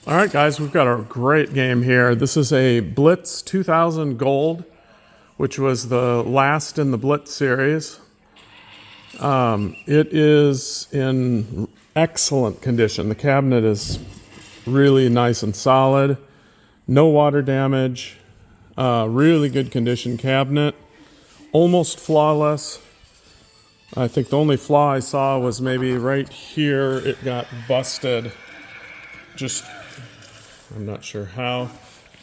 All right, guys, we've got a great game here. This is a Blitz 2000 Gold, which was the last in the Blitz series. It is in excellent condition. The cabinet is really nice and solid. No water damage. Really good condition cabinet. Almost flawless. I think the only flaw I saw was maybe right here. It got busted. I'm not sure how,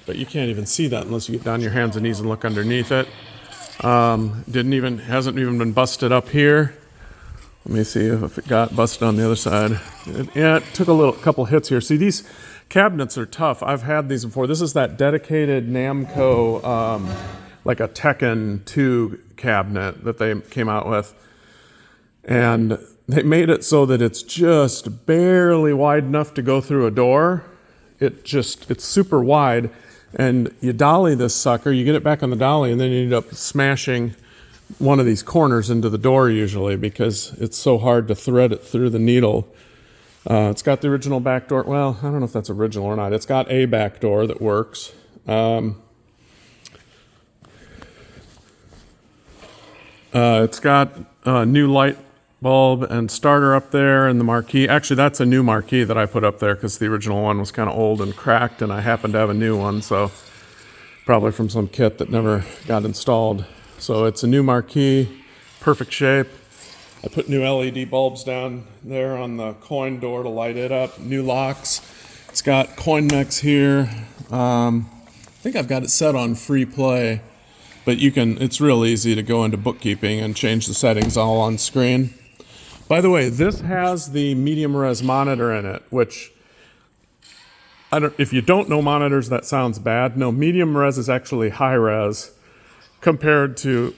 but you can't even see that unless you get down on your hands and knees and look underneath it. Hasn't even been busted up here. Let me see if it got busted on the other side. It took a couple hits here. See, these cabinets are tough. I've had these before. This is that dedicated Namco, like a Tekken 2 cabinet that they came out with. And they made it so that it's just barely wide enough to go through a door. It's super wide, and you dolly this sucker, you get it back on the dolly, and then you end up smashing one of these corners into the door usually because it's so hard to thread it through the needle. It's got the original back door. Well, I don't know if that's original or not. It's got a back door that works. It's got a new light bulb and starter up there, and the marquee. Actually, that's a new marquee that I put up there because the original one was kind of old and cracked, and I happened to have a new one, so probably from some kit that never got installed. So it's a new marquee, perfect shape. I put new LED bulbs down there on the coin door to light it up, new locks. It's got coin mechs here. I think I've got it set on free play, but it's real easy to go into bookkeeping and change the settings all on screen. By the way, this has the medium res monitor in it, which if you don't know monitors, that sounds bad. No, medium res is actually high res compared to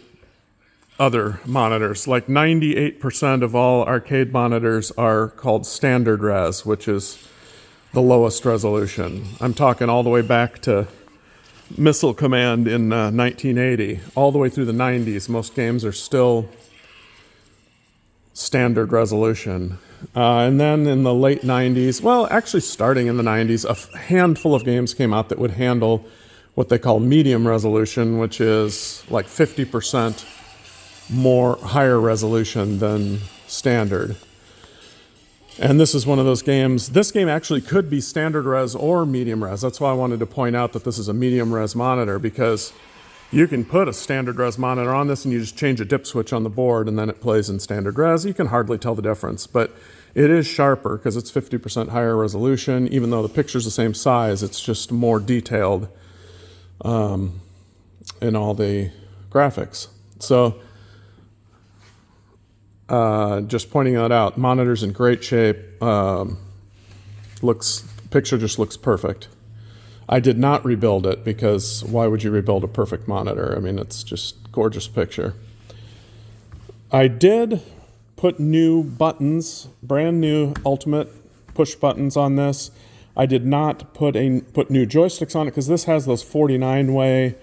other monitors. Like 98% of all arcade monitors are called standard res, which is the lowest resolution. I'm talking all the way back to Missile Command in 1980, all the way through the 90s. Most games are still standard resolution. And then in the late 90s, well, actually starting in the 90s, a handful of games came out that would handle what they call medium resolution, which is like 50% more higher resolution than standard. And this is one of those games. This game actually could be standard res or medium res. That's why I wanted to point out that this is a medium res monitor, because you can put a standard res monitor on this and you just change a dip switch on the board and then it plays in standard res. You can hardly tell the difference, but it is sharper because it's 50% higher resolution. Even though the picture's the same size, it's just more detailed in all the graphics. So just pointing that out. Monitor's in great shape. Picture just looks perfect. I did not rebuild it because why would you rebuild a perfect monitor? I mean, it's just gorgeous picture. I did put new buttons, brand new ultimate push buttons on this. I did not put new joysticks on it because this has those 49-way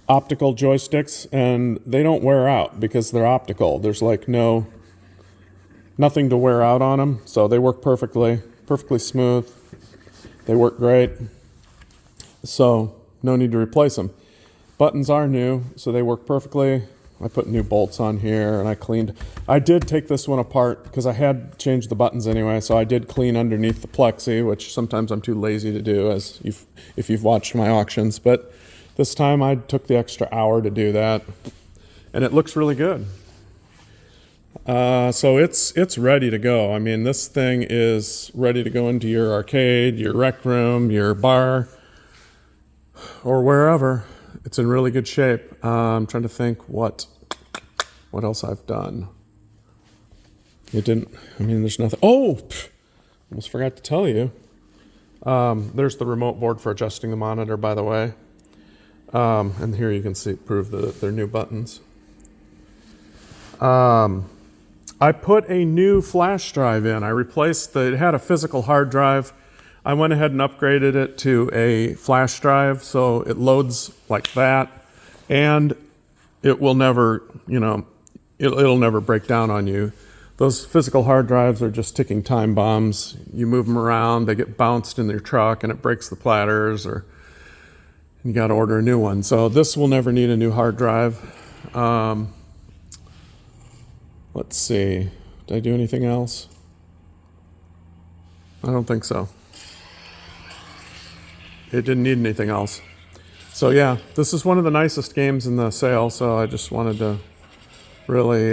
optical joysticks, and they don't wear out because they're optical. There's like nothing to wear out on them, so they work perfectly smooth. They work great, so no need to replace them. Buttons are new, so they work perfectly. I put new bolts on here, and I did take this one apart because I had changed the buttons anyway, so I did clean underneath the plexi, which sometimes I'm too lazy to do, if you've watched my auctions, but this time I took the extra hour to do that, and it looks really good. So it's ready to go. I mean, this thing is ready to go into your arcade, your rec room, your bar, or wherever. It's in really good shape. I'm trying to think what else I've done. There's nothing. Almost forgot to tell you. There's the remote board for adjusting the monitor, by the way. And here you can prove that they're new buttons. I put a new flash drive in. It had a physical hard drive. I went ahead and upgraded it to a flash drive, so it loads like that, and it will never, it'll never break down on you. Those physical hard drives are just ticking time bombs. You move them around, they get bounced in your truck and it breaks the platters, or you got to order a new one. So this will never need a new hard drive. Let's see, did I do anything else? I don't think so. It didn't need anything else. So yeah, this is one of the nicest games in the sale, so I just wanted to really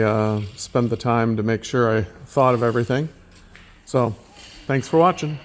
spend the time to make sure I thought of everything. So thanks for watching.